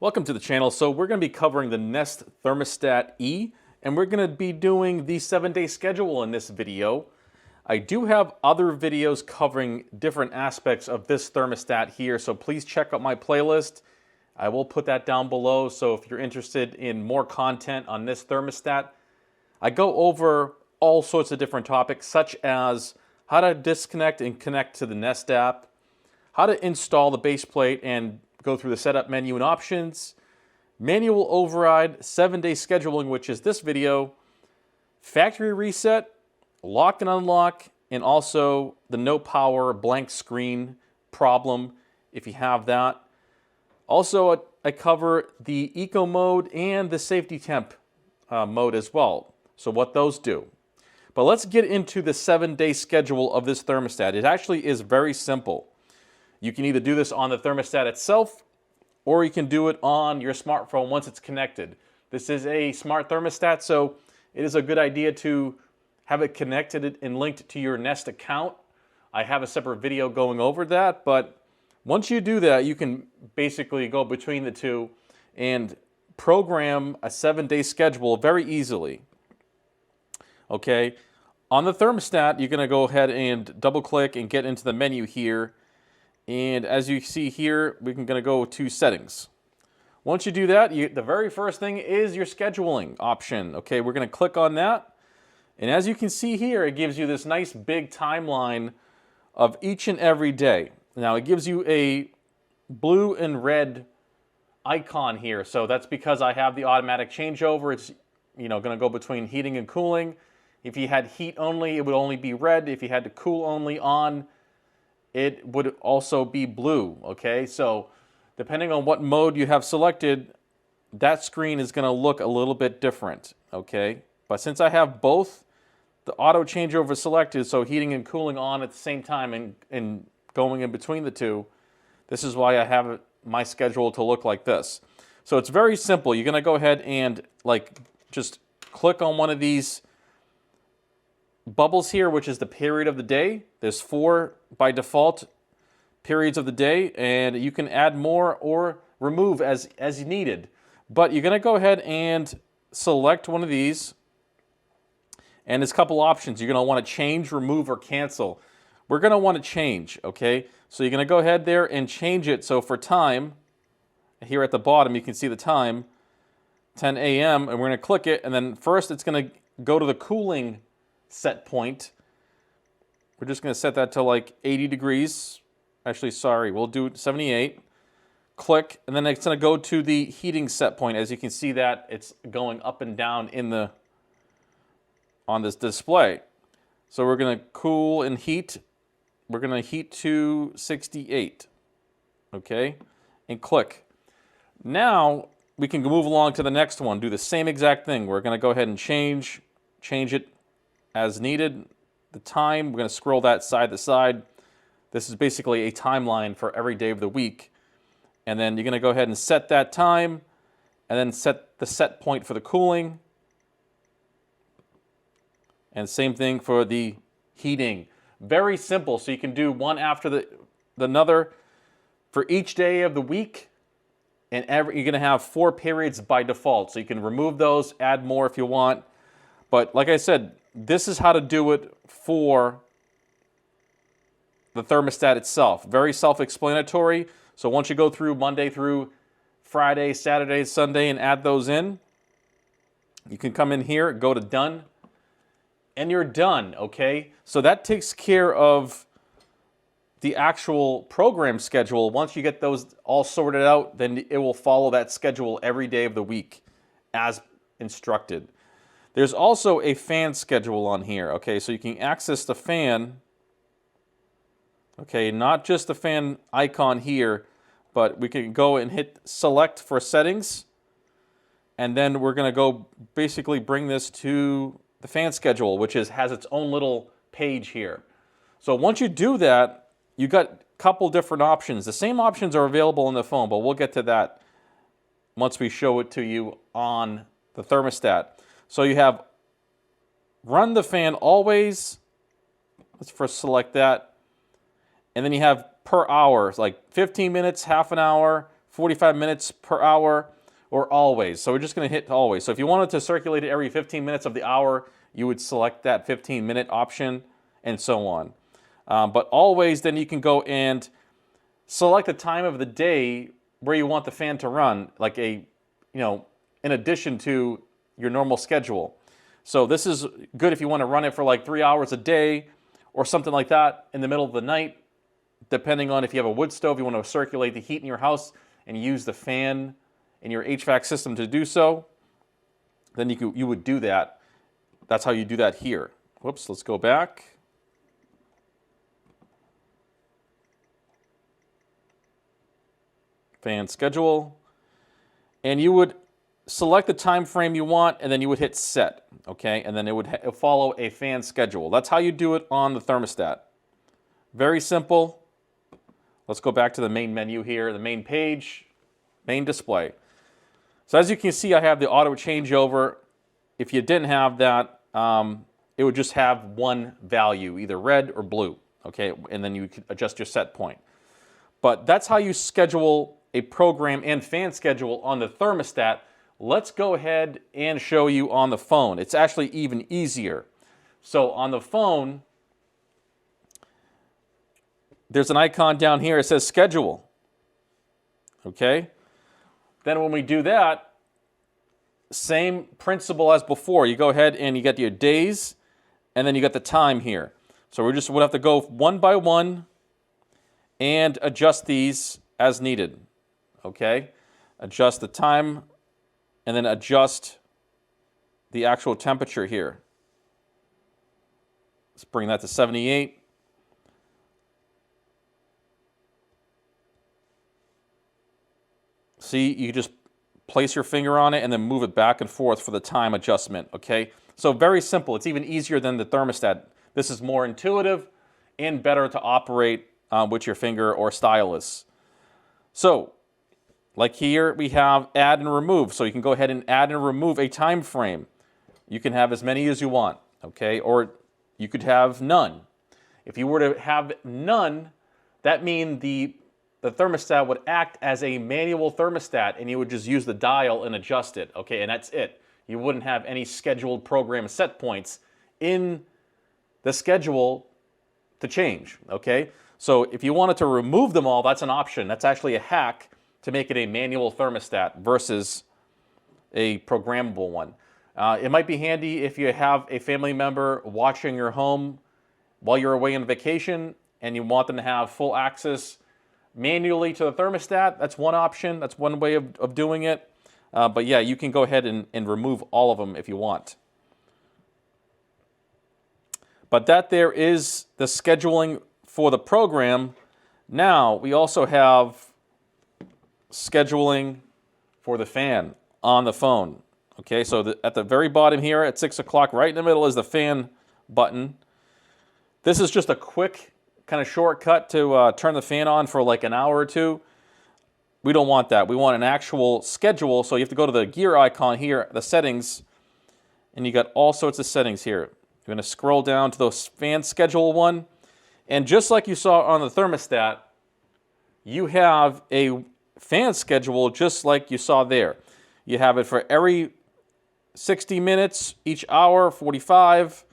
Welcome to the channel. So we're going to be covering the Nest Thermostat E, and we're going to be doing the 7-day schedule in this video. I do have other videos covering different aspects of this thermostat here, so please check out my playlist. I will put that down below, so if you're interested in more content on this thermostat, I go over all sorts of different topics, such as how to disconnect and connect to the Nest app, how to install the base plate and go through the setup menu and options, manual override, 7-day scheduling, which is this video, factory reset, lock and unlock, and also the no power blank screen problem if you have that. Also, I cover the eco mode and the safety temp mode as well, so what those do. But let's get into the 7-day schedule of this thermostat. It actually is very simple. You can either do this on the thermostat itself, or you can do it on your smartphone once it's connected. This is a smart thermostat, so it is a good idea to have it connected and linked to your Nest account. I have a separate video going over that, but once you do that, you can basically go between the two and program a 7-day schedule very easily. Okay, on the thermostat, you're gonna go ahead and double click and get into the menu here. And as you see here, we're going to go to settings. Once you do that, the very first thing is your scheduling option. Okay, we're going to click on that. And as you can see here, it gives you this nice big timeline of each and every day. Now it gives you a blue and red icon here. So that's because I have the automatic changeover. It's going to go between heating and cooling. If you had heat only, it would only be red. If you had to cool only on, it would also be blue, okay? So depending on what mode you have selected, that screen is gonna look a little bit different, okay? But since I have both the auto changeover selected, so heating and cooling on at the same time and going in between the two, this is why I have my schedule to look like this. So it's very simple. You're gonna go ahead and just click on one of these bubbles here, which is the period of the day. There's 4 by default periods of the day, and you can add more or remove as needed. But you're going to go ahead and select one of these, and there's a couple options. You're going to want to change, remove, or cancel. We're going to want to change, okay? So you're going to go ahead there and change it. So for time, here at the bottom, you can see the time, 10 a.m., and we're going to click it, and then first it's going to go to the cooling set point. We're just going to set that to like 80 degrees. Actually, sorry, we'll do 78. Click, and then it's going to go to the heating set point. As you can see that it's going up and down on this display. So we're going to cool and heat. We're going to heat to 68. Okay, and click. Now we can move along to the next one. Do the same exact thing. We're going to go ahead and change it as needed. The time, we're going to scroll that side to side. This is basically a timeline for every day of the week. And then you're going to go ahead and set that time, and then set the set point for the cooling. And same thing for the heating. Very simple, so you can do one after the another for each day of the week. And you're going to have 4 periods by default, so you can remove those, add more if you want. But like I said, this is how to do it for the thermostat itself. Very self-explanatory. So once you go through Monday through Friday, Saturday, Sunday, and add those in, you can come in here, go to done, and you're done, okay? So that takes care of the actual program schedule. Once you get those all sorted out, then it will follow that schedule every day of the week as instructed. There's also a fan schedule on here, okay? So you can access the fan, okay? Not just the fan icon here, but we can go and hit select for settings, and then we're gonna go basically bring this to the fan schedule, which has its own little page here. So once you do that, you got a couple different options. The same options are available on the phone, but we'll get to that once we show it to you on the thermostat. So you have run the fan always. Let's first select that. And then you have per hour, it's like 15 minutes, half an hour, 45 minutes per hour, or always. So we're just going to hit always. So if you wanted to circulate it every 15 minutes of the hour, you would select that 15-minute option, and so on. But always, then you can go and select the time of the day where you want the fan to run, like in addition to your normal schedule. So this is good if you want to run it for like 3 hours a day or something like that in the middle of the night, depending on if you have a wood stove, you want to circulate the heat in your house and use the fan in your HVAC system to do so, then you would do that. That's how you do that here. Whoops, let's go back. Fan schedule. And you would select the time frame you want, and then you would hit set, okay? And then it would follow a fan schedule. That's how you do it on the thermostat. Very simple. Let's go back to the main menu here, the main page, main display. So as you can see, I have the auto changeover. If you didn't have that, it would just have one value, either red or blue, okay? And then you could adjust your set point. But that's how you schedule a program and fan schedule on the thermostat. Let's go ahead and show you on the phone. It's actually even easier. So on the phone, there's an icon down here. It says schedule. Okay? Then when we do that, same principle as before. You go ahead and you get your days, and then you get the time here. So we'll have to go one by one and adjust these as needed. Okay? Adjust the time, and then adjust the actual temperature here. Let's bring that to 78. See, you just place your finger on it and then move it back and forth for the time adjustment, okay? So very simple. It's even easier than the thermostat. This is more intuitive and better to operate with your finger or stylus. So, like here, we have add and remove. So you can go ahead and add and remove a time frame. You can have as many as you want, okay? Or you could have none. If you were to have none, that means the thermostat would act as a manual thermostat, and you would just use the dial and adjust it, okay? And that's it. You wouldn't have any scheduled program set points in the schedule to change, okay? So if you wanted to remove them all, that's an option. That's actually a hack to make it a manual thermostat versus a programmable one. It might be handy if you have a family member watching your home while you're away on vacation and you want them to have full access manually to the thermostat. That's one option. That's one way of doing it. But yeah, you can go ahead and remove all of them if you want. But that there is the scheduling for the program. Now, we also have scheduling for the fan on the phone. Okay, so at the very bottom here at 6 o'clock, right in the middle is the fan button. This is just a quick kind of shortcut to turn the fan on for like an hour or two. We don't want that. We want an actual schedule, so you have to go to the gear icon here, the settings, and you got all sorts of settings here. You're going to scroll down to the fan schedule one, and just like you saw on the thermostat, you have a fan schedule just like you saw there. You have it for every 60 minutes, each hour, 45,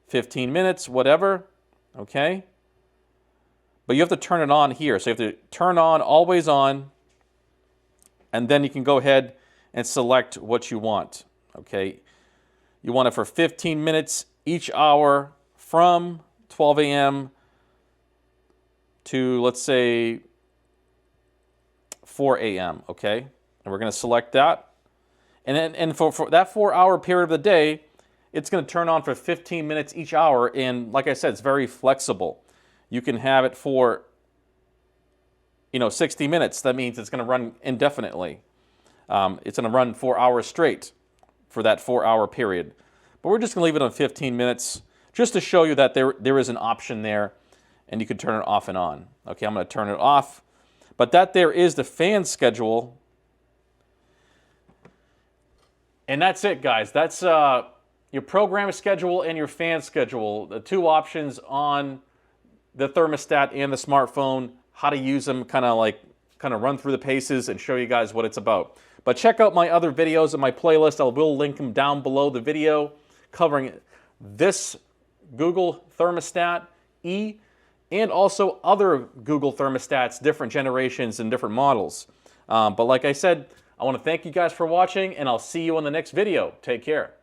15 minutes, whatever, okay? But you have to turn it on here. So you have to turn on, always on, and then you can go ahead and select what you want, okay? You want it for 15 minutes each hour from 12 a.m. to, let's say, 4 a.m., okay? And we're going to select that. And for that 4-hour period of the day, it's going to turn on for 15 minutes each hour. And like I said, it's very flexible. You can have it for, 60 minutes. That means it's going to run indefinitely. It's going to run 4 hours straight for that 4-hour period. But we're just going to leave it on 15 minutes just to show you that there is an option there and you can turn it off and on. Okay, I'm going to turn it off. But that there is the fan schedule. And that's it, guys. That's your program schedule and your fan schedule. The two options on the thermostat and the smartphone, how to use them kind of like kind of run through the paces and show you guys what it's about. But check out my other videos in my playlist. I will link them down below the video covering this Google Thermostat E and also other Google thermostats, different generations and different models. But like I said, I want to thank you guys for watching, and I'll see you in the next video. Take care.